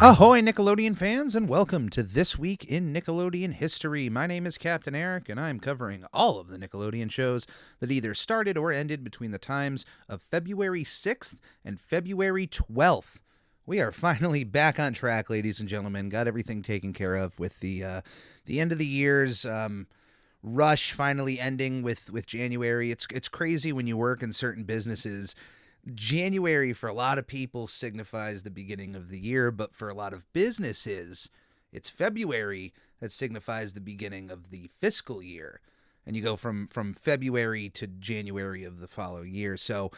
Ahoy, Nickelodeon fans, and welcome to This Week in Nickelodeon History. My name is Captain Eric, and I'm covering all of the Nickelodeon shows that either started or ended between the times of February 6th and February 12th. We are finally back on track, ladies and gentlemen. Got everything taken care of with the end of the year's rush finally ending with January. It's crazy when you work in certain businesses. January for a lot of people signifies the beginning of the year, but for a lot of businesses, it's February that signifies the beginning of the fiscal year. And you go from February to January of the following year. So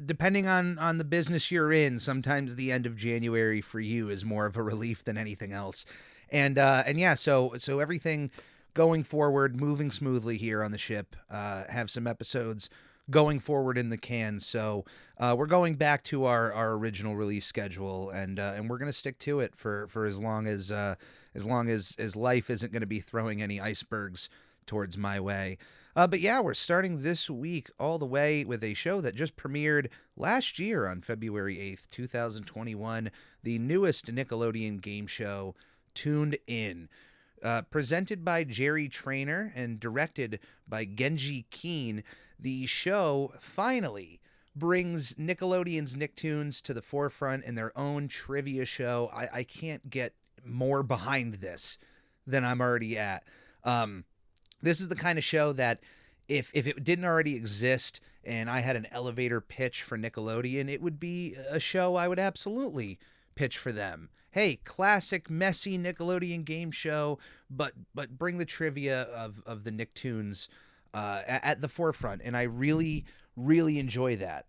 depending on the business you're in, sometimes the end of January for you is more of a relief than anything else. And yeah, so everything going forward, moving smoothly here on the ship, have some episodes going forward in the can. So we're going back to our original release schedule, and we're going to stick to it for as long as life isn't going to be throwing any icebergs towards my way. But yeah, we're starting this week all the way with a show that just premiered last year on February 8th, 2021, the newest Nickelodeon game show, Tooned In. Presented by Jerry Trainer and directed by Genji Keen, the show finally brings Nickelodeon's Nicktoons to the forefront in their own trivia show. I can't get more behind this than I'm already at. This is the kind of show that if it didn't already exist and I had an elevator pitch for Nickelodeon, it would be a show I would absolutely pitch for them. Hey, classic, messy Nickelodeon game show, but bring the trivia of the Nicktoons at the forefront. And I really, really enjoy that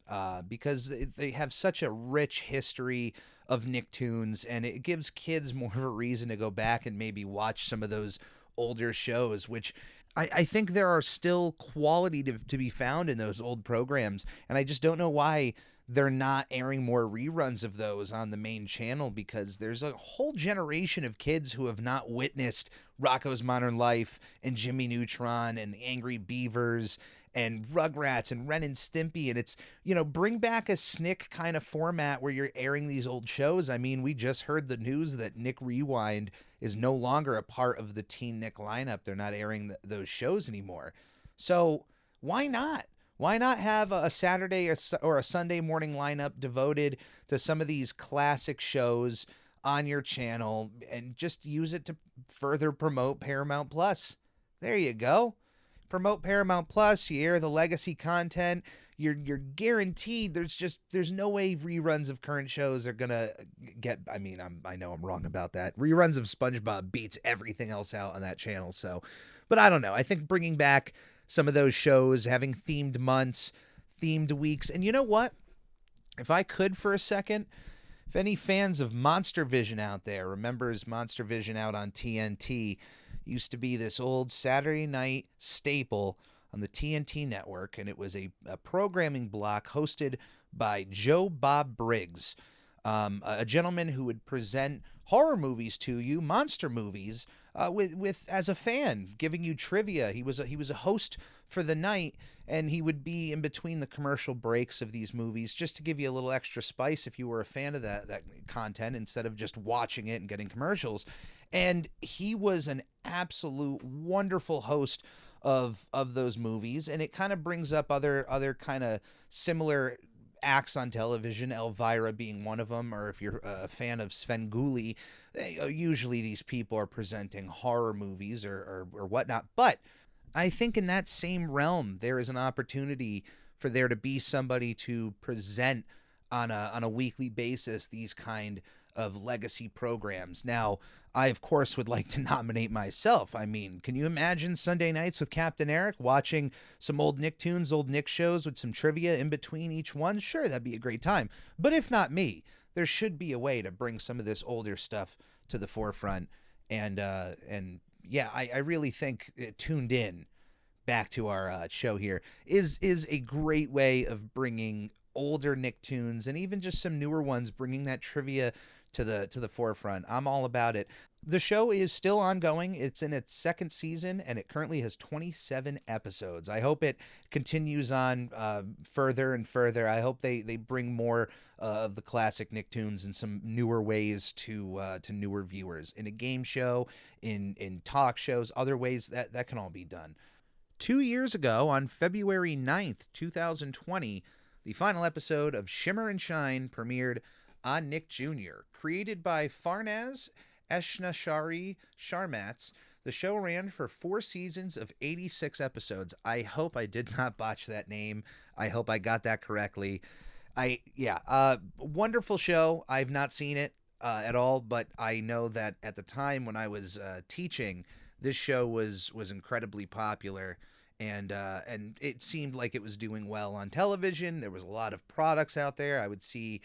because they have such a rich history of Nicktoons, and it gives kids more of a reason to go back and maybe watch some of those older shows, which I think there are still quality to be found in those old programs. And I just don't know why they're not airing more reruns of those on the main channel, because there's a whole generation of kids who have not witnessed Rocko's Modern Life and Jimmy Neutron and the Angry Beavers and Rugrats and Ren and Stimpy. And it's, bring back a Snick kind of format where you're airing these old shows. I mean, we just heard the news that Nick Rewind is no longer a part of the Teen Nick lineup. They're not airing those shows anymore. So why not? Why not have a Saturday or a Sunday morning lineup devoted to some of these classic shows on your channel and just use it to further promote Paramount Plus? There you go. Promote Paramount Plus, you air the legacy content, you're guaranteed there's no way reruns of current shows are gonna get. I mean, I know I'm wrong about that. Reruns of SpongeBob beats everything else out on that channel. So, but I don't know. I think bringing back some of those shows, having themed months, themed weeks. And you know what? If I could for a second, if any fans of Monster Vision out there remembers Monster Vision out on TNT, used to be this old Saturday night staple on the TNT network, and it was a programming block hosted by Joe Bob Briggs, a gentleman who would present horror movies to you, monster movies, with as a fan, giving you trivia. He was a host for the night, and he would be in between the commercial breaks of these movies just to give you a little extra spice if you were a fan of that content instead of just watching it and getting commercials. And he was an absolute wonderful host of those movies, and it kind of brings up other kind of similar acts on television, Elvira being one of them, or if you're a fan of Svengoolie, usually these people are presenting horror movies or whatnot. But I think in that same realm, there is an opportunity for there to be somebody to present on a weekly basis these kind of legacy programs. Now, I, of course, would like to nominate myself. I mean, can you imagine Sunday nights with Captain Eric watching some old Nicktoons, old Nick shows with some trivia in between each one? Sure, that'd be a great time. But if not me, there should be a way to bring some of this older stuff to the forefront. And yeah, I really think Tuned In, back to our show here, is a great way of bringing older Nicktoons and even just some newer ones, bringing that trivia to the forefront. I'm all about it. The show is still ongoing. It's in its second season, and it currently has 27 episodes. I hope it continues on further and further. I hope they bring more of the classic Nicktoons in some newer ways to newer viewers. In a game show, in talk shows, other ways that can all be done. 2 years ago, on February 9th, 2020, the final episode of Shimmer and Shine premiered on Nick Jr. Created by Farnaz Eshnashari Sharmatz, the show ran for 4 seasons of 86 episodes. I hope I did not botch that name. I hope I got that correctly. Wonderful show. I've not seen it at all, but I know that at the time when I was teaching, this show was incredibly popular, and it seemed like it was doing well on television. There was a lot of products out there. I would see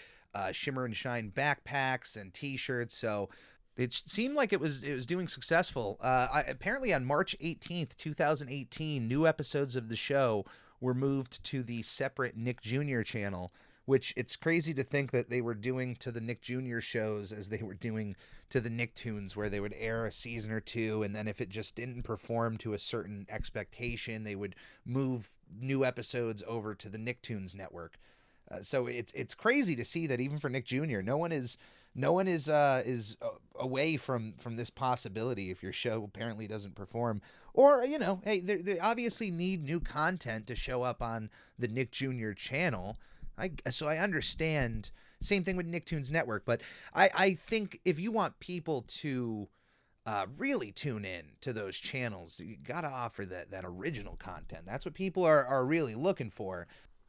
Shimmer and Shine backpacks and T-shirts, so it seemed like it was doing successful. Apparently on March 18th, 2018, new episodes of the show were moved to the separate Nick Jr. channel, which it's crazy to think that they were doing to the Nick Jr. shows as they were doing to the Nicktoons, where they would air a season or two, and then if it just didn't perform to a certain expectation, they would move new episodes over to the Nicktoons network. So it's crazy to see that even for Nick Jr., no one is away from this possibility if your show apparently doesn't perform. Or, hey, they obviously need new content to show up on the Nick Jr. channel. So I understand. Same thing with Nicktoons Network. But I think if you want people to really tune in to those channels, you got to offer that original content. That's what people are really looking for.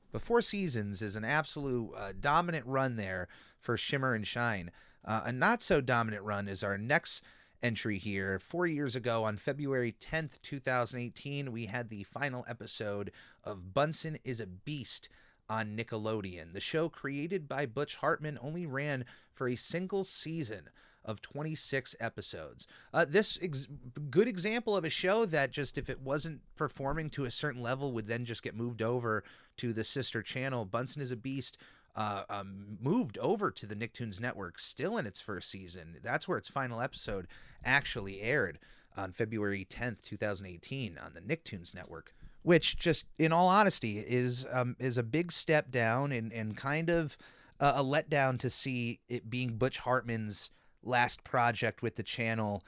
But 4 seasons is an absolute dominant run there for Shimmer and Shine. A not-so-dominant run is our next entry here. 4 years ago, on February 10th, 2018, we had the final episode of Bunsen Is A Beast on Nickelodeon. The show, created by Butch Hartman, only ran for a single season of 26 episodes. Good example of a show that just, if it wasn't performing to a certain level, would then just get moved over to the sister channel. Bunsen Is A Beast moved over to the Nicktoons Network, still in its first season. That's where its final episode actually aired on February 10th, 2018 on the Nicktoons Network, which, just in all honesty, is a big step down and kind of a letdown to see it being Butch Hartman's last project with the channel,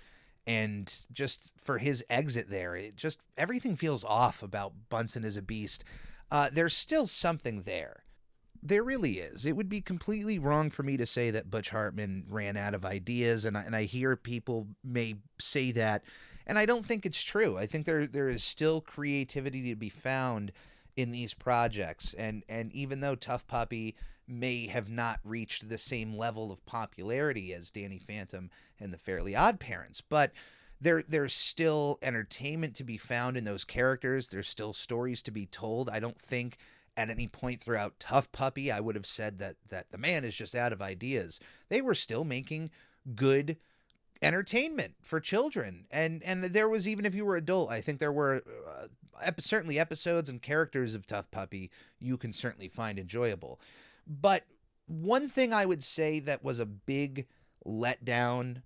and just for his exit there, it just, everything feels off about Bunsen Is A Beast. There's still something there. There really is. It would be completely wrong for me to say that Butch Hartman ran out of ideas, and I hear people may say that, and I don't think it's true. I think there is still creativity to be found in these projects, and even though Tough Puppy may have not reached the same level of popularity as Danny Phantom and the Fairly Odd Parents, but there's still entertainment to be found in those characters. There's still stories to be told. I don't think at any point throughout Tough Puppy I would have said that the man is just out of ideas. They were still making good entertainment for children, and there was, even if you were adult, I think there were certainly episodes and characters of Tough Puppy you can certainly find enjoyable. But one thing I would say that was a big letdown,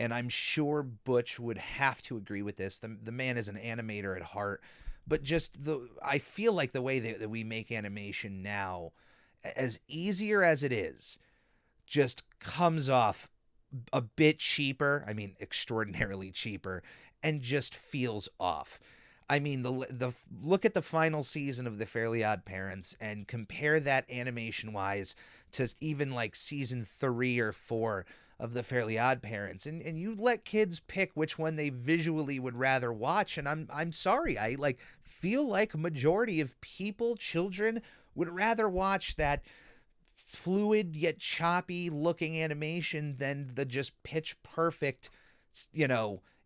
and I'm sure Butch would have to agree with this, the man is an animator at heart, but just I feel like the way that we make animation now, as easier as it is, just comes off a bit cheaper. I mean, extraordinarily cheaper, and just feels off. I mean, the look at the final season of The Fairly Odd Parents and compare that animation-wise to even like season 3 or 4 of The Fairly Odd Parents, and you let kids pick which one they visually would rather watch, and I'm sorry, I feel like a majority of children would rather watch that fluid yet choppy looking animation than the just pitch perfect,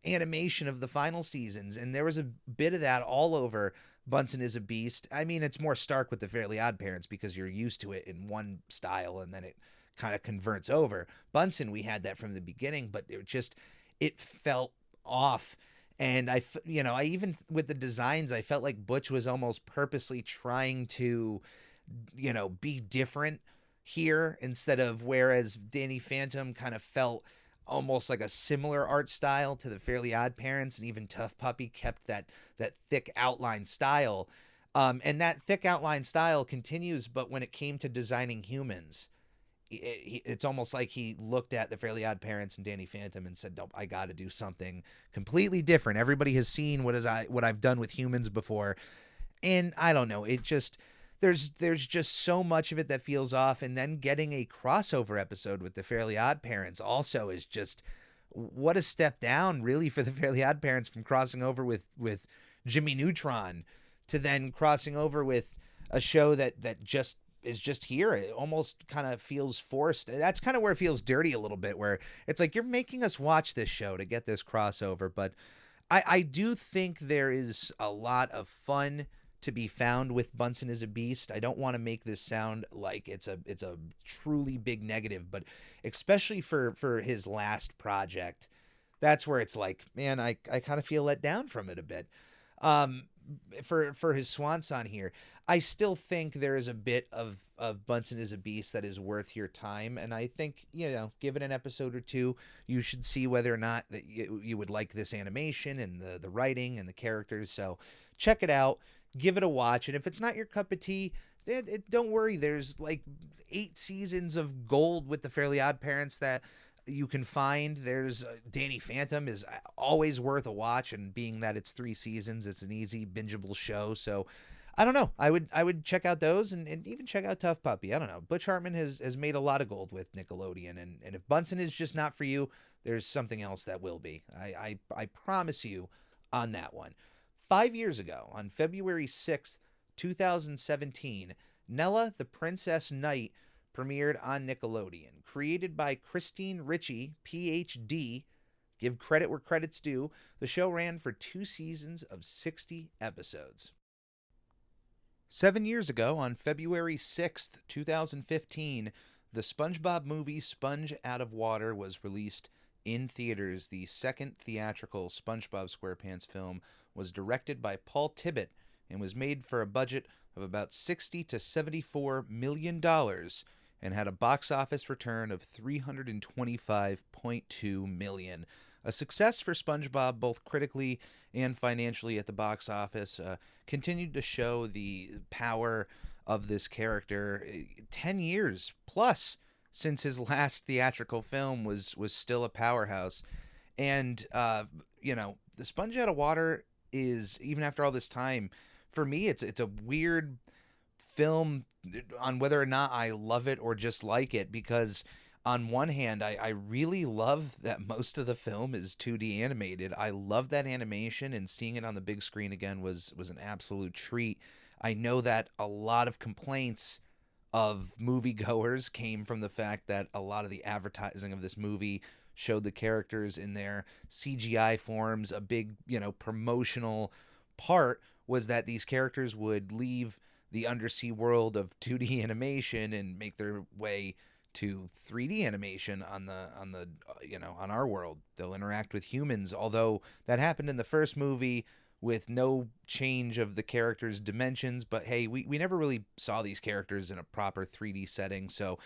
animation of the final seasons. And there was a bit of that all over Bunsen Is A Beast. I mean, it's more stark with The Fairly Odd Parents because you're used to it in one style, and then it kind of converts over. Bunsen, we had that from the beginning, but it felt off. And I even with the designs, I felt like Butch was almost purposely trying to, be different here instead of, whereas Danny Phantom kind of felt almost like a similar art style to the Fairly Odd Parents, and even Tough Puppy kept that thick outline style. And that thick outline style continues, but when it came to designing humans, it's almost like he looked at the Fairly Odd Parents and Danny Phantom and said, "Nope, I got to do something completely different. Everybody has seen what I've done with humans before." And I don't know, it just there's just so much of it that feels off. And then getting a crossover episode with the Fairly Odd Parents also is just, what a step down, really, for the Fairly Odd Parents, from crossing over with Jimmy Neutron to then crossing over with a show that just is just here. It almost kind of feels forced. That's kind of where it feels dirty a little bit, where it's like, you're making us watch this show to get this crossover. But I do think there is a lot of fun to be found with Bunsen Is A Beast. I don't want to make this sound like it's a truly big negative, but especially for his last project, that's where it's like, man, I kind of feel let down from it a bit. For his swan song here, I still think there is a bit of Bunsen Is A Beast that is worth your time, and I think, give it an episode or two. You should see whether or not that you would like this animation and the writing and the characters. So check it out, give it a watch, and if it's not your cup of tea, don't worry. There's like 8 seasons of gold with the Fairly Odd Parents that you can find. There's Danny Phantom is always worth a watch, and being that it's 3 seasons, it's an easy bingeable show. So I don't know, I would check out those, and even check out Tough Puppy. I don't know, Butch Hartman has made a lot of gold with Nickelodeon, and if Bunsen is just not for you, there's something else that will be. I promise you on that one. 5 years ago, on February 6th, 2017, Nella the Princess Knight premiered on Nickelodeon. Created by Christine Ritchie, PhD, give credit where credit's due, the show ran for 2 seasons of 60 episodes. 7 years ago, on February 6th, 2015, the SpongeBob movie Sponge Out of Water was released in theaters. The second theatrical SpongeBob SquarePants film was directed by Paul Tibbitt and was made for a budget of about $60 to $74 million and had a box office return of $325.2 million. A success for SpongeBob both critically and financially at the box office, continued to show the power of this character. 10 years plus since his last theatrical film was still a powerhouse. And, the Sponge Out of Water is, even after all this time, for me, it's a weird film on whether or not I love it or just like it, because on one hand, I really love that most of the film is 2D animated. I love that animation, and seeing it on the big screen again was an absolute treat. I know that a lot of complaints of moviegoers came from the fact that a lot of the advertising of this movie showed the characters in their CGI forms. A big, promotional part was that these characters would leave the undersea world of 2D animation and make their way to 3D animation on our world. They'll interact with humans, although that happened in the first movie with no change of the characters' dimensions. But hey, we never really saw these characters in a proper 3D setting. So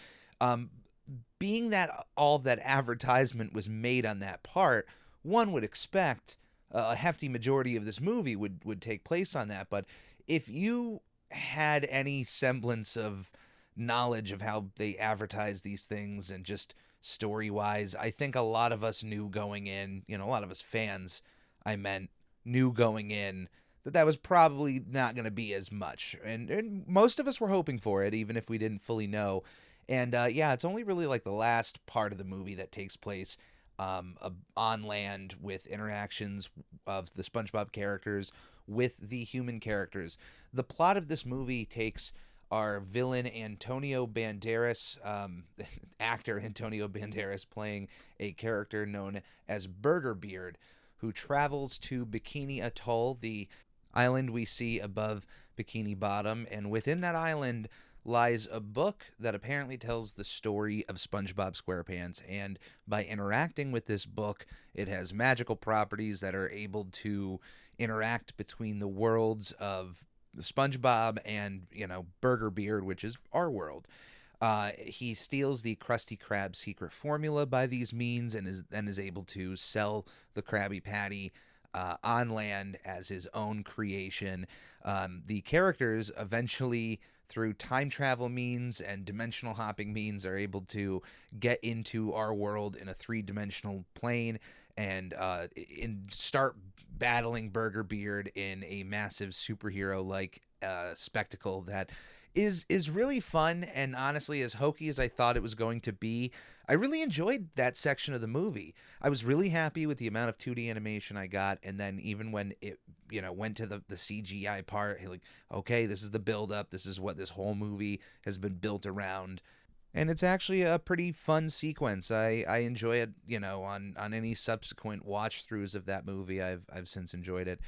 being that all of that advertisement was made on that part, one would expect a hefty majority of this movie would take place on that. But if you had any semblance of knowledge of how they advertise these things and just story-wise, I think a lot of us knew going in, a lot of us fans, knew going in that was probably not going to be as much. And most of us were hoping for it, even if we didn't fully know. And it's only really like the last part of the movie that takes place on land, with interactions of the SpongeBob characters with the human characters. The plot of this movie takes our villain Antonio Banderas, actor Antonio Banderas, playing a character known as Burger Beard, who travels to Bikini Atoll, the island we see above Bikini Bottom, and within that island lies a book that apparently tells the story of SpongeBob SquarePants. And by interacting with this book, it has magical properties that are able to interact between the worlds of SpongeBob and, Burger Beard, which is our world. He steals the Krusty Krab secret formula by these means, and is able to sell the Krabby Patty on land as his own creation. The characters eventually, through time travel means and dimensional hopping means, are able to get into our world in a 3-dimensional plane and start battling Burger Beard in a massive superhero like spectacle that is really fun. And honestly, as hokey as I thought it was going to be, I really enjoyed that section of the movie. I was really happy with the amount of 2D animation I got, and then even when it went to the CGI part, like, okay, this is the build up, this is what this whole movie has been built around. And it's actually a pretty fun sequence. I enjoy it, on any subsequent watch throughs of that movie. I've since enjoyed it.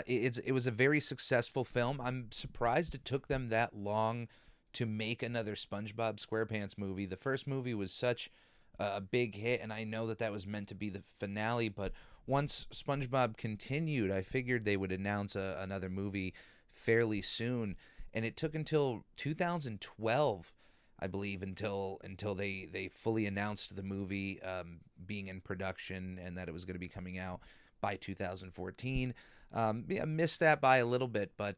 It was a very successful film. I'm surprised it took them that long to make another SpongeBob SquarePants movie. The first movie was such a big hit, and I know that was meant to be the finale, but once SpongeBob continued, I figured they would announce another movie fairly soon, and it took until 2012, I believe, until they fully announced the movie being in production and that it was going to be coming out by 2014. Missed that by a little bit, but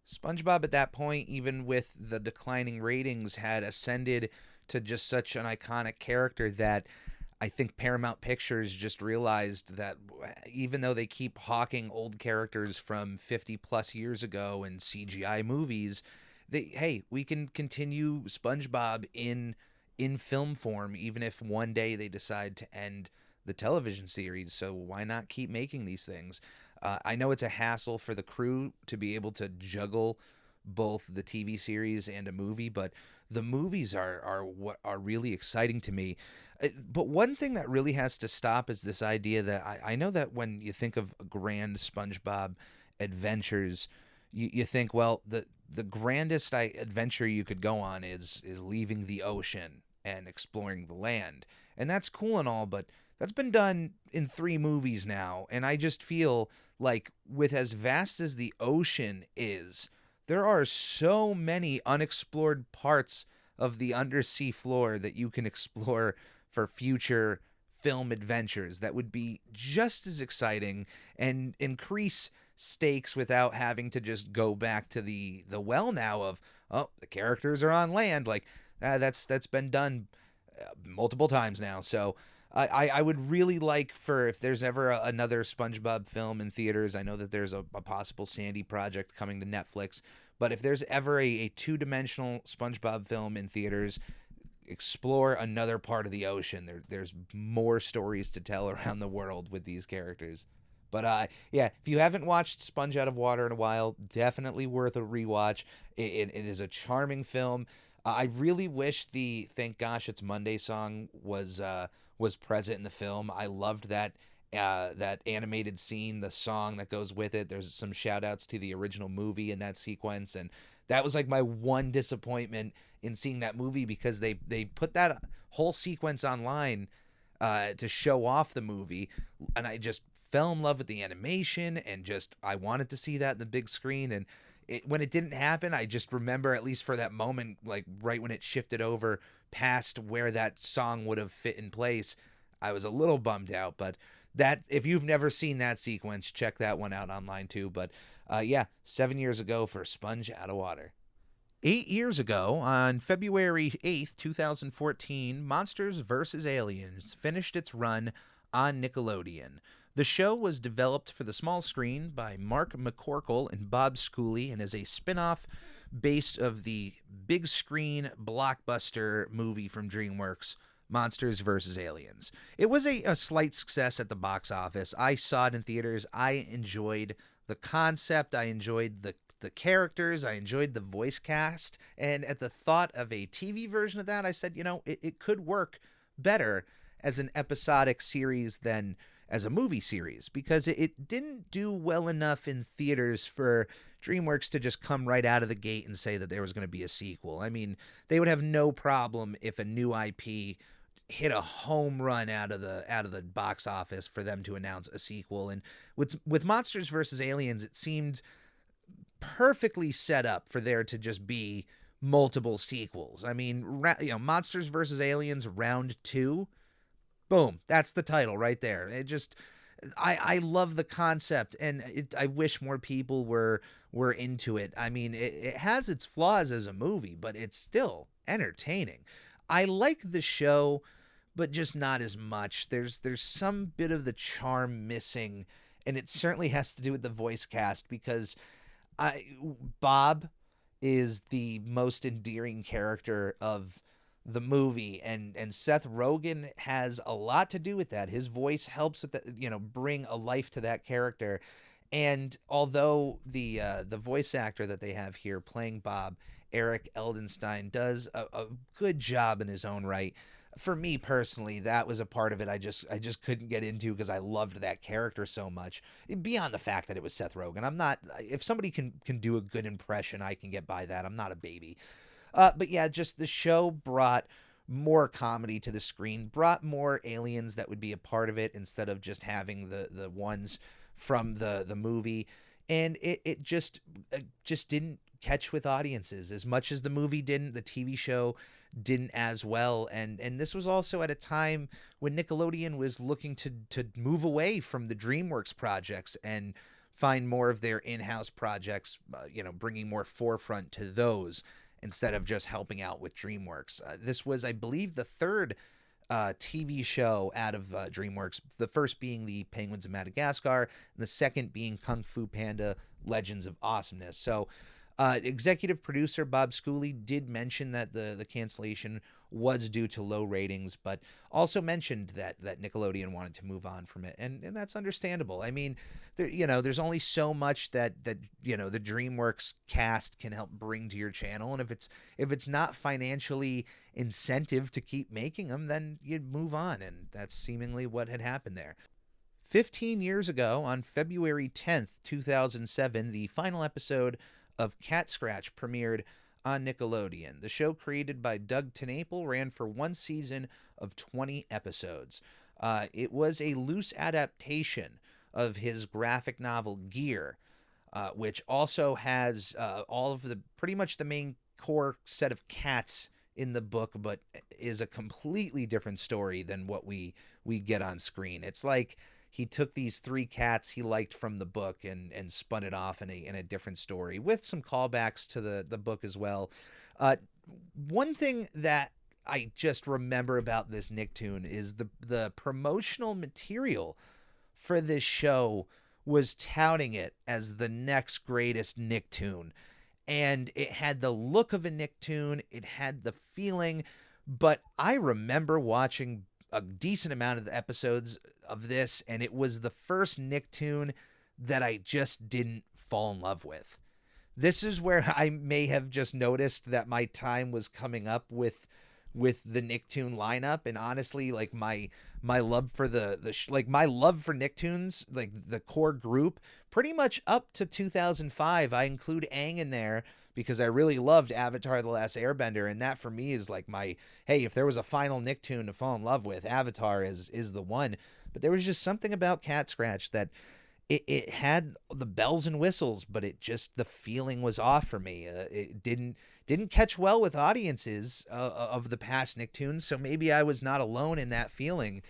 SpongeBob at that point, even with the declining ratings, had ascended to just such an iconic character that I think Paramount Pictures just realized that even though they keep hawking old characters from 50 plus years ago in CGI movies, we can continue SpongeBob in film form, even if one day they decide to end the television series. So why not keep making these things? I know it's a hassle for the crew to be able to juggle both the TV series and a movie, but the movies are what are really exciting to me. But one thing that really has to stop is this idea that I know that when you think of grand SpongeBob adventures, you think, well, the grandest adventure you could go on is leaving the ocean and exploring the land. And that's cool and all, but that's been done in 3 movies now, and I just feel like with as vast as the ocean is, there are so many unexplored parts of the undersea floor that you can explore for future film adventures that would be just as exciting and increase stakes without having to just go back to the well now of, oh, the characters are on land. Like, that's been done multiple times now. So I would really like for, if there's ever another SpongeBob film in theaters, I know that there's a possible Sandy project coming to Netflix, but if there's ever a 2-dimensional SpongeBob film in theaters, explore another part of the ocean. There's more stories to tell around the world with these characters. But if you haven't watched Sponge Out of Water in a while, definitely worth a rewatch. It is a charming film. I really wish the "Thank Gosh It's Monday" song was present in the film. I loved that animated scene, the song that goes with it. There's some shout outs to the original movie in that sequence, and that was like my one disappointment in seeing that movie, because they put that whole sequence online to show off the movie, and I just fell in love with the animation, and just I wanted to see that in the big screen. And when it didn't happen, I just remember, at least for that moment, like right when it shifted over past where that song would have fit in place, I was a little bummed out. But that, if you've never seen that sequence, check that one out online too. But 7 years ago for Sponge Out of Water. 8 years ago, on February 8th, 2014, Monsters vs. Aliens finished its run on Nickelodeon. The show was developed for the small screen by Mark McCorkle and Bob Schooley, and is a spin-off based of the big screen blockbuster movie from DreamWorks, Monsters vs. Aliens. It was a slight success at the box office. I saw it in theaters. I enjoyed the concept. I enjoyed the characters. I enjoyed the voice cast. And at the thought of a TV version of that, I said, it could work better as an episodic series than as a movie series, because it didn't do well enough in theaters for DreamWorks to just come right out of the gate and say that there was going to be a sequel. I mean, they would have no problem if a new IP hit a home run out of the box office for them to announce a sequel. And with Monsters vs. Aliens, it seemed perfectly set up for there to just be multiple sequels. I mean, Monsters vs. Aliens Round 2, boom, that's the title right there. It just, I love the concept, and I wish more people were into it. I mean, it has its flaws as a movie, but it's still entertaining. I like the show, but just not as much. There's some bit of the charm missing, and it certainly has to do with the voice cast, because Bob is the most endearing character of the movie, and Seth Rogen has a lot to do with that. His voice helps with that, bring a life to that character. And although the voice actor that they have here playing Bob, Eric Eldenstein, does a good job in his own right, for me personally, that was a part of it I just couldn't get into, because I loved that character so much. Beyond the fact that it was Seth Rogen, if somebody can do a good impression, I can get by that. I'm not a baby. But yeah, just the show brought more comedy to the screen, brought more aliens that would be a part of it instead of just having the ones from the movie. And it just didn't catch with audiences as much as the movie didn't. The TV show didn't as well. And this was also at a time when Nickelodeon was looking to move away from the DreamWorks projects and find more of their in-house projects, bringing more forefront to those instead of just helping out with DreamWorks. This was, I believe, the third TV show out of DreamWorks, the first being the Penguins of Madagascar, and the second being Kung Fu Panda Legends of Awesomeness. So executive producer Bob Schooley did mention that the cancellation was due to low ratings, but also mentioned that Nickelodeon wanted to move on from it, and that's understandable. I mean, there's only so much that the DreamWorks cast can help bring to your channel, and if it's not financially incentive to keep making them, then you move on, and that's seemingly what had happened there. 15 years ago, on February 10th, 2007, the final episode of Cat Scratch premiered on Nickelodeon. The show, created by Doug TenNapel, ran for one season of 20 episodes. It was a loose adaptation of his graphic novel Gear, which also has all of pretty much the main core set of cats in the book, but is a completely different story than what we get on screen. It's like he took these three cats he liked from the book and spun it off in a different story, with some callbacks to the book as well. One thing that I just remember about this Nicktoon is the promotional material for this show was touting it as the next greatest Nicktoon. And it had the look of a Nicktoon, it had the feeling, but I remember watching a decent amount of the episodes of this, and it was the first Nicktoon that I just didn't fall in love with. This is where I may have just noticed that my time was coming up with the Nicktoon lineup, and honestly, like my love for my love for Nicktoons, like the core group, pretty much up to 2005. I include Aang in there because I really loved Avatar: The Last Airbender, and that for me is like hey, if there was a final Nicktoon to fall in love with, Avatar is the one. But there was just something about Cat Scratch that it had the bells and whistles, but the feeling was off for me. It didn't catch well with audiences of the past Nicktoons, so maybe I was not alone in that feeling.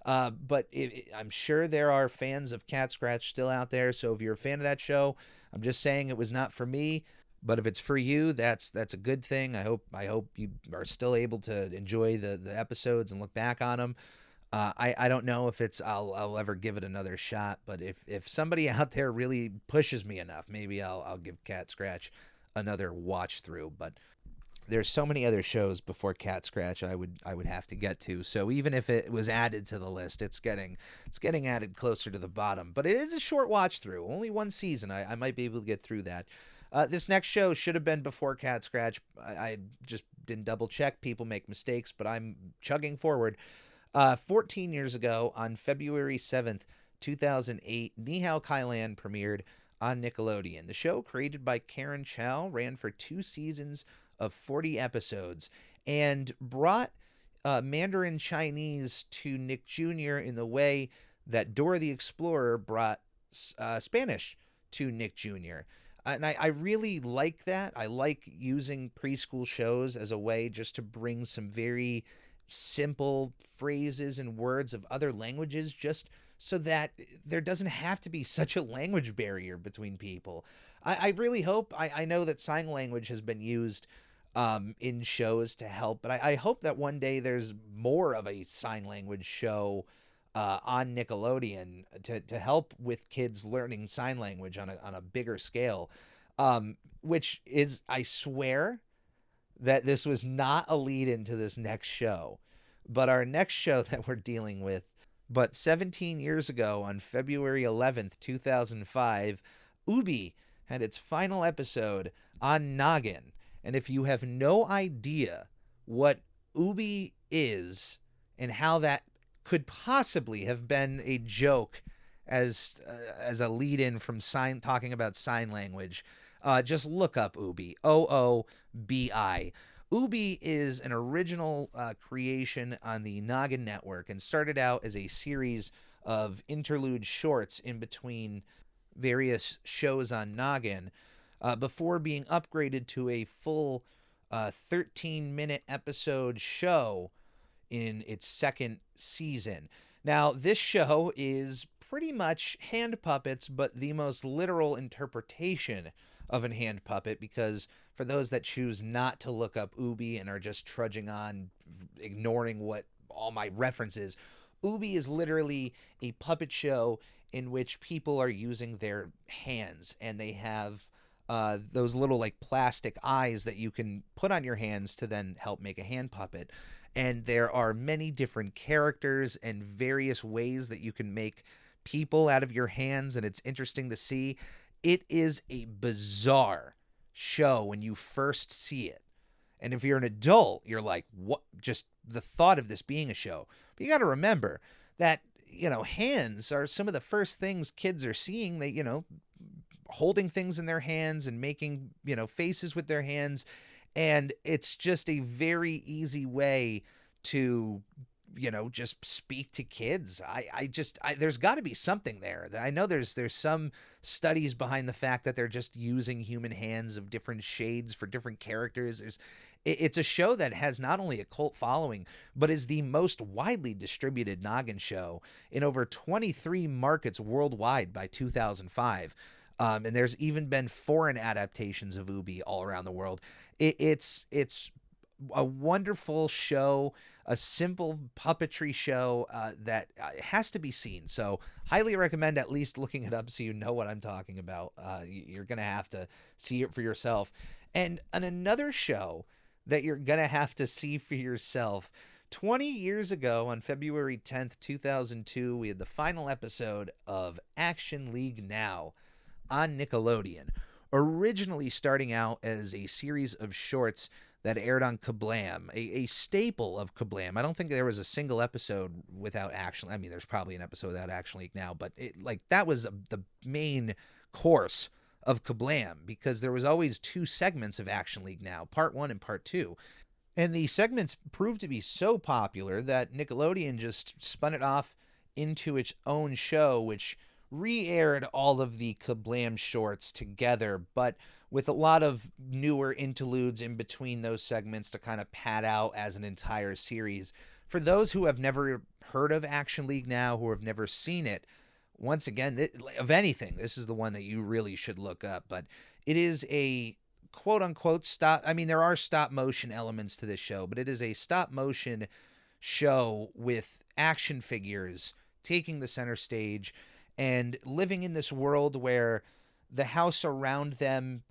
But I'm sure there are fans of Cat Scratch still out there, so if you're a fan of that show, I'm just saying it was not for me. But if it's for you, that's a good thing. I hope you are still able to enjoy the episodes and look back on them. I don't know if I'll ever give it another shot, but if somebody out there really pushes me enough, maybe I'll give Cat Scratch another watch through. But there's so many other shows before Cat Scratch I would have to get to. So even if it was added to the list, it's getting added closer to the bottom. But it is a short watch through, only one season. I might be able to get through that. This next show should have been before Cat Scratch. I just didn't double check. People make mistakes, but I'm chugging forward. 14 years ago, on February 7th, 2008, Nihao Kailan premiered on Nickelodeon. The show, created by Karen Chow, ran for 2 seasons of 40 episodes and brought Mandarin Chinese to Nick Jr. in the way that Dora the Explorer brought Spanish to Nick Jr. And I really like that. I like using preschool shows as a way just to bring some very simple phrases and words of other languages, just so that there doesn't have to be such a language barrier between people. I really hope, I know that sign language has been used in shows to help, but I hope that one day there's more of a sign language show on Nickelodeon to help with kids learning sign language on a bigger scale, which is, I swear that this was not a lead into this next show, but our next show that we're dealing with. But 17 years ago, on February 11th, 2005, Ubi had its final episode on Noggin. And if you have no idea what Ubi is and how that could possibly have been a joke as a lead-in from talking about sign language, just look up Ubi. OOBI. Ubi is an original creation on the Noggin Network and started out as a series of interlude shorts in between various shows on Noggin, before being upgraded to a full 13-minute episode show in its second season. Now, this show is pretty much hand puppets, but the most literal interpretation of a hand puppet, because for those that choose not to look up Ubi and are just trudging on, ignoring what all my references, Ubi is literally a puppet show in which people are using their hands, and they have those little like plastic eyes that you can put on your hands to then help make a hand puppet. And there are many different characters and various ways that you can make people out of your hands, and it's interesting to see. It is a bizarre show when you first see it. And if you're an adult, you're like, what? Just the thought of this being a show. But you got to remember that, hands are some of the first things kids are seeing. They, holding things in their hands and making, faces with their hands. And it's just a very easy way to, just speak to kids. There's got to be something there. I know there's some studies behind the fact that they're just using human hands of different shades for different characters. It's a show that has not only a cult following, but is the most widely distributed Noggin show in over 23 markets worldwide by 2005. And there's even been foreign adaptations of Ubi all around the world. It's a wonderful show, a simple puppetry show that has to be seen. So highly recommend at least looking it up so you know what I'm talking about. You're going to have to see it for yourself. And another show that you're going to have to see for yourself, 20 years ago on February 10th, 2002, we had the final episode of Action League Now on Nickelodeon, originally starting out as a series of shorts that aired on Kablam, a staple of Kablam. I don't think there was a single episode without Action. I mean, there's probably an episode without Action League Now, but that was the main course of Kablam, because there was always 2 segments of Action League Now, part 1 and part 2. And the segments proved to be so popular that Nickelodeon just spun it off into its own show, which re-aired all of the Kablam shorts together, but with a lot of newer interludes in between those segments to kind of pad out as an entire series. For those who have never heard of Action League Now, who have never seen it, once again, of anything, this is the one that you really should look up. But it is a quote-unquote there are stop-motion elements to this show, but it is a stop-motion show with action figures taking the center stage and living in this world where the house around them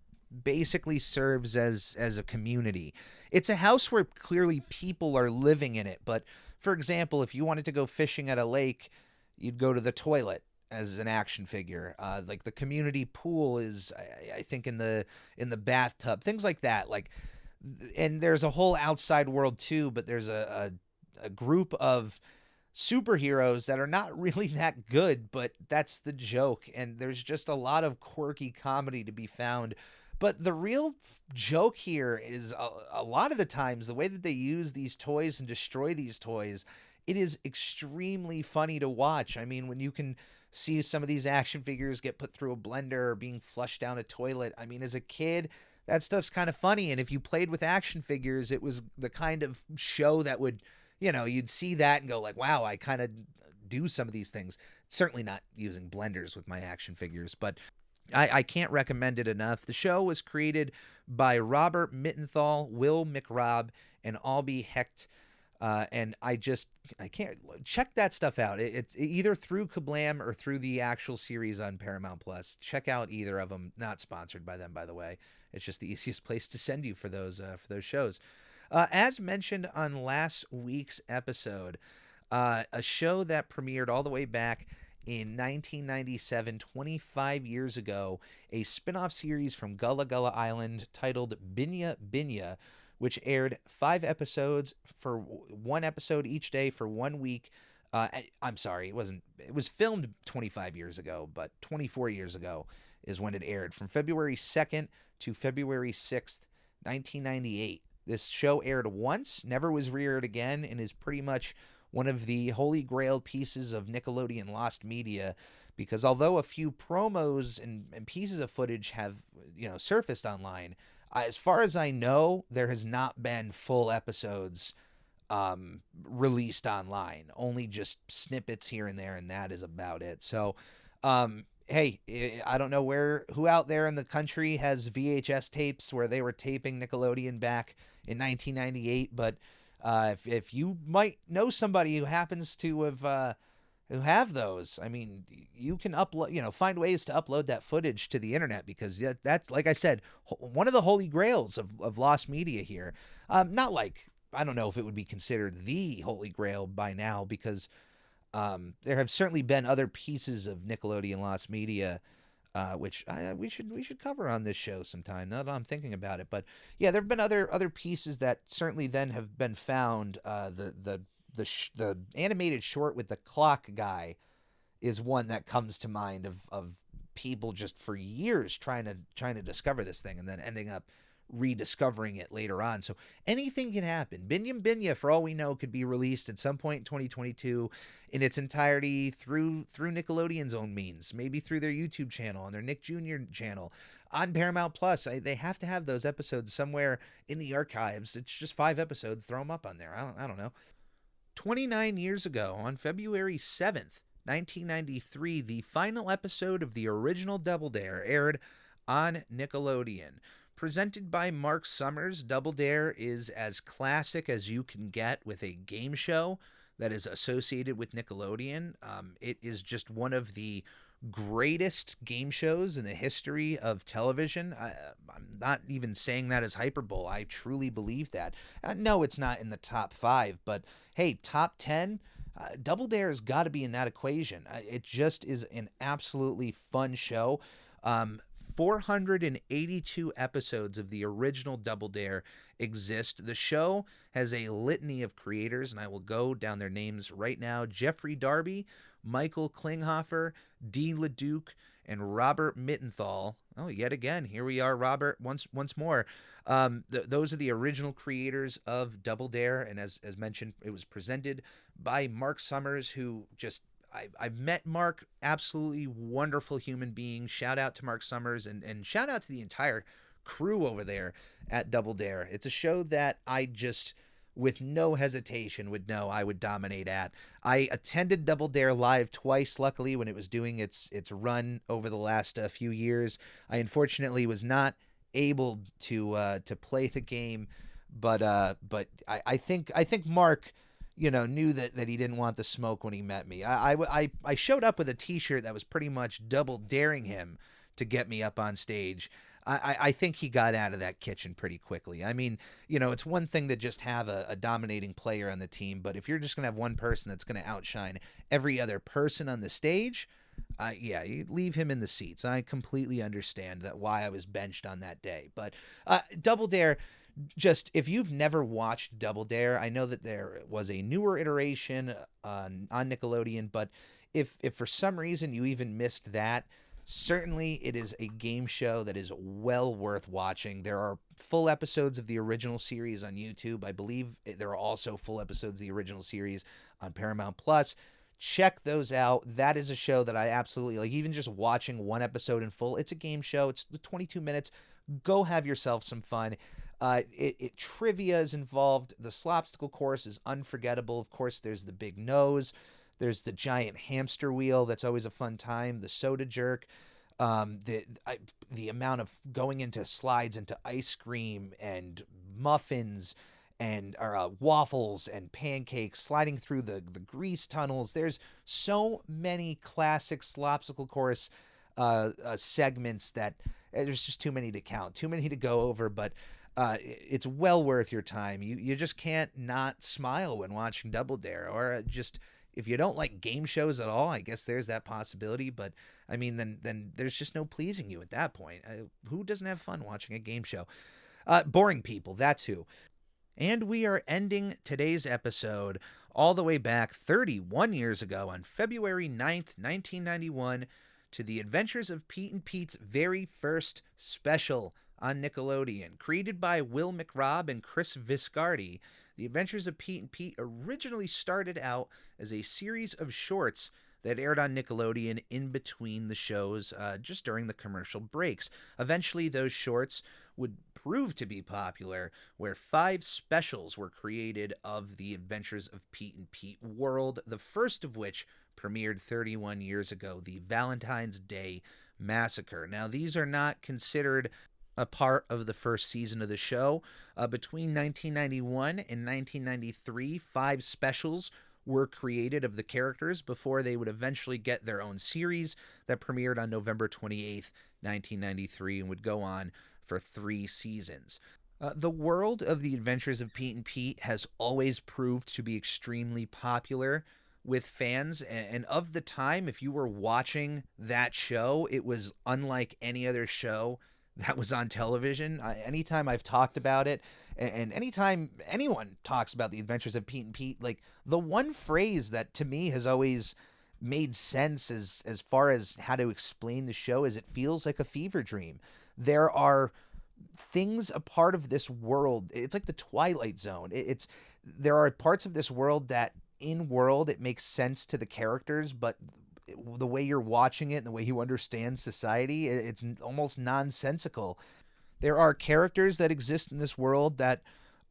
basically serves as a community. It's a house where clearly people are living in it, but for example, if you wanted to go fishing at a lake, you'd go to the toilet as an action figure. Like the community pool is, I think, in the bathtub, things like that. And there's a whole outside world too, but there's a group of superheroes that are not really that good, but that's the joke. And there's just a lot of quirky comedy to be found. But the real joke here is a lot of the times the way that they use these toys and destroy these toys, it is extremely funny to watch. I mean, when you can see some of these action figures get put through a blender or being flushed down a toilet, I mean, as a kid, that stuff's kind of funny. And if you played with action figures, it was the kind of show that would, you'd see that and go like, wow, I kind of do some of these things. Certainly not using blenders with my action figures, but I can't recommend it enough. The show was created by Robert Mittenthal, Will McRobb, and Albie Hecht. And I can't check that stuff out. It's either through Kablam or through the actual series on Paramount Plus. Check out either of them. Not sponsored by them, by the way. It's just the easiest place to send you for those shows. As mentioned on last week's episode, a show that premiered all the way back in 1997, 25 years ago, a spin-off series from Gullah Gullah Island titled Binya Binya, which aired 5 episodes for 1 episode each day for 1 week. I'm sorry, it was filmed 25 years ago, but 24 years ago is when it aired, from February 2nd to February 6th, 1998. This show aired once, never was re-aired again, and is pretty much one of the holy grail pieces of Nickelodeon lost media, because although a few promos and pieces of footage have surfaced online, as far as I know, there has not been full episodes released online. Only just snippets here and there, and that is about it. So, hey, I don't know who out there in the country has VHS tapes where they were taping Nickelodeon back in 1998, but if you might know somebody who happens to have those, I mean, you can upload, find ways to upload that footage to the internet, because that's, like I said, one of the holy grails of lost media here. Not like, I don't know if it would be considered the holy grail by now, because there have certainly been other pieces of Nickelodeon lost media, which we should cover on this show sometime, now that I'm thinking about it. But yeah, there have been other pieces that certainly then have been found. The animated short with the clock guy is one that comes to mind of people just for years trying to discover this thing and then ending up rediscovering it later on. So anything can happen. Binya Binya, for all we know, could be released at some point in 2022 in its entirety through Nickelodeon's own means, maybe through their YouTube channel, on their Nick Jr. channel, on Paramount Plus. They have to have those episodes somewhere in the archives. It's just 5 episodes. Throw them up on there. I don't know. 29 years ago, on February 7th, 1993, the final episode of the original Double Dare aired on Nickelodeon. Presented by Mark Summers, Double Dare is as classic as you can get with a game show that is associated with Nickelodeon. It is just one of the greatest game shows in the history of television. I'm not even saying that as hyperbole. I truly believe that. No, it's not in the top 5, but hey, top 10, Double Dare has got to be in that equation. It just is an absolutely fun show. 482 episodes of the original Double Dare exist. The show has a litany of creators, and I will go down their names right now. Jeffrey Darby, Michael Klinghoffer, Dee LeDuc, and Robert Mittenthal. Oh, yet again, here we are, Robert, once more. Those are the original creators of Double Dare, and as mentioned, it was presented by Mark Summers, who just... I've met Mark, absolutely wonderful human being. Shout out to Mark Summers, and shout out to the entire crew over there at Double Dare. It's a show that I just, with no hesitation, would know I would dominate at. I attended Double Dare live twice, luckily, when it was doing its run over the last few years. I unfortunately was not able to play the game, but I think Mark, knew that he didn't want the smoke when he met me. I showed up with a t-shirt that was pretty much double daring him to get me up on stage. I think he got out of that kitchen pretty quickly. I mean, it's one thing to just have a dominating player on the team, but if you're just going to have one person that's going to outshine every other person on the stage, yeah, you leave him in the seats. I completely understand why I was benched on that day. But Double Dare, Just if you've never watched Double Dare, I know that there was a newer iteration on Nickelodeon, but if for some reason you even missed that, certainly it is a game show that is well worth watching. There are full episodes of the original series on YouTube. I believe there are also full episodes of the original series on Paramount Plus. Check those out. That is a show that I absolutely like. Even just watching one episode in full, it's a game show. It's 22 minutes. Go have yourself some fun. Trivia is involved. The slopsicle course is unforgettable. Of course, there's the big nose. There's the giant hamster wheel. That's always a fun time. The soda jerk. The amount of going into slides into ice cream and muffins and waffles and pancakes, sliding through the grease tunnels. There's so many classic slopsicle course segments that there's just too many to count, too many to go over, but it's well worth your time. You just can't not smile when watching Double Dare, or just if you don't like game shows at all, I guess there's that possibility. But I mean, then there's just no pleasing you at that point. Who doesn't have fun watching a game show? Boring people, that's who. And we are ending today's episode all the way back 31 years ago on February 9th, 1991, to the Adventures of Pete and Pete's very first special on Nickelodeon. Created by Will McRobb and Chris Viscardi, The Adventures of Pete and Pete originally started out as a series of shorts that aired on Nickelodeon in between the shows, just during the commercial breaks. Eventually, those shorts would prove to be popular, where 5 specials were created of the Adventures of Pete and Pete world, the first of which premiered 31 years ago, the Valentine's Day Massacre. Now, these are not considered a part of the first season of the show. Between 1991 and 1993, 5 specials were created of the characters before they would eventually get their own series that premiered on November 28th, 1993, and would go on for 3 seasons. The world of the Adventures of Pete and Pete has always proved to be extremely popular with fans, and of the time, if you were watching that show, it was unlike any other show that was on television. Anytime I've talked about it, and anytime anyone talks about the Adventures of Pete and Pete, like, the one phrase that to me has always made sense as far as how to explain the show is, it feels like a fever dream. There are things a part of this world. It's like the Twilight Zone. There are parts of this world that in world it makes sense to the characters, but the way you're watching it and the way you understand society, it's almost nonsensical. There are characters that exist in this world that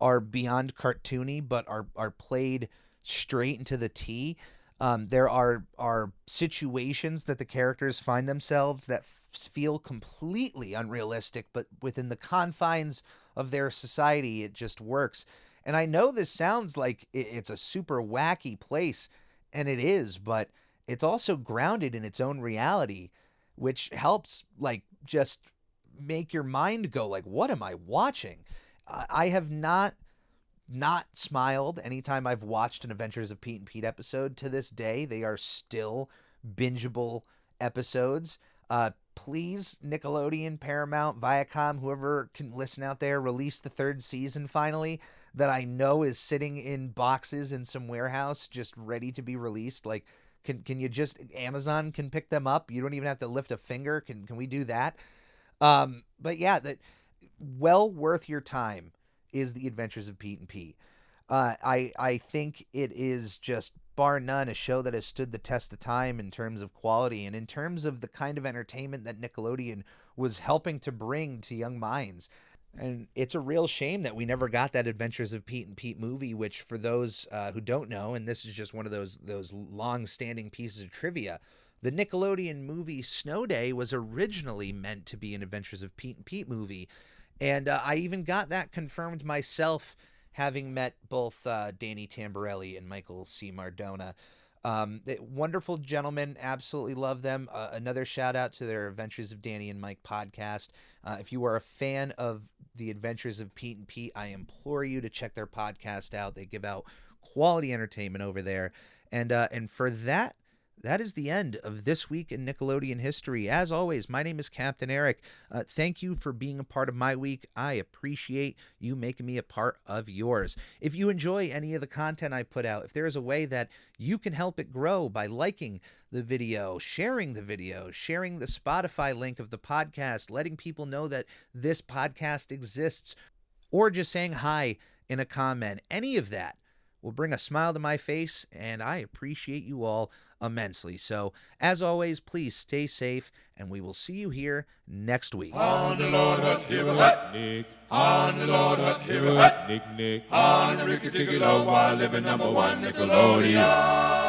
are beyond cartoony, but are played straight into the T. There are situations that the characters find themselves that feel completely unrealistic, but within the confines of their society, it just works. And I know this sounds like it's a super wacky place, and it is, but it's also grounded in its own reality, which helps, like, just make your mind go, like, what am I watching? I have not smiled anytime I've watched an Adventures of Pete and Pete episode to this day. They are still bingeable episodes. Please, Nickelodeon, Paramount, Viacom, whoever can listen out there, release the 3rd season finally, that I know is sitting in boxes in some warehouse just ready to be released. Like, can you just, Amazon can pick them up? You don't even have to lift a finger. Can we do that? But yeah, that well worth your time is The Adventures of Pete and Pete. I think it is just bar none a show that has stood the test of time in terms of quality and in terms of the kind of entertainment that Nickelodeon was helping to bring to young minds. And it's a real shame that we never got that Adventures of Pete and Pete movie, which, for those who don't know, and this is just one of those long-standing pieces of trivia, the Nickelodeon movie Snow Day was originally meant to be an Adventures of Pete and Pete movie. And I even got that confirmed myself, having met both Danny Tamborelli and Michael C. Mardona. Wonderful gentlemen, absolutely love them. Another shout out to their Adventures of Danny and Mike podcast. If you are a fan of the Adventures of Pete and Pete, I implore you to check their podcast out. They give out quality entertainment over there. And for that that is the end of This Week in Nickelodeon History. As always, my name is Captain Eric. Thank you for being a part of my week. I appreciate you making me a part of yours. If you enjoy any of the content I put out, if there is a way that you can help it grow by liking the video, sharing the Spotify link of the podcast, letting people know that this podcast exists, or just saying hi in a comment, any of that will bring a smile to my face, and I appreciate you all immensely. So, as always, please stay safe, and we will see you here next week. On the Lord Hut, here hut, Nick. On the Lord Hut, here hut, Nick. On the Ricky Ticky Low, while living #1 Nickelodeon.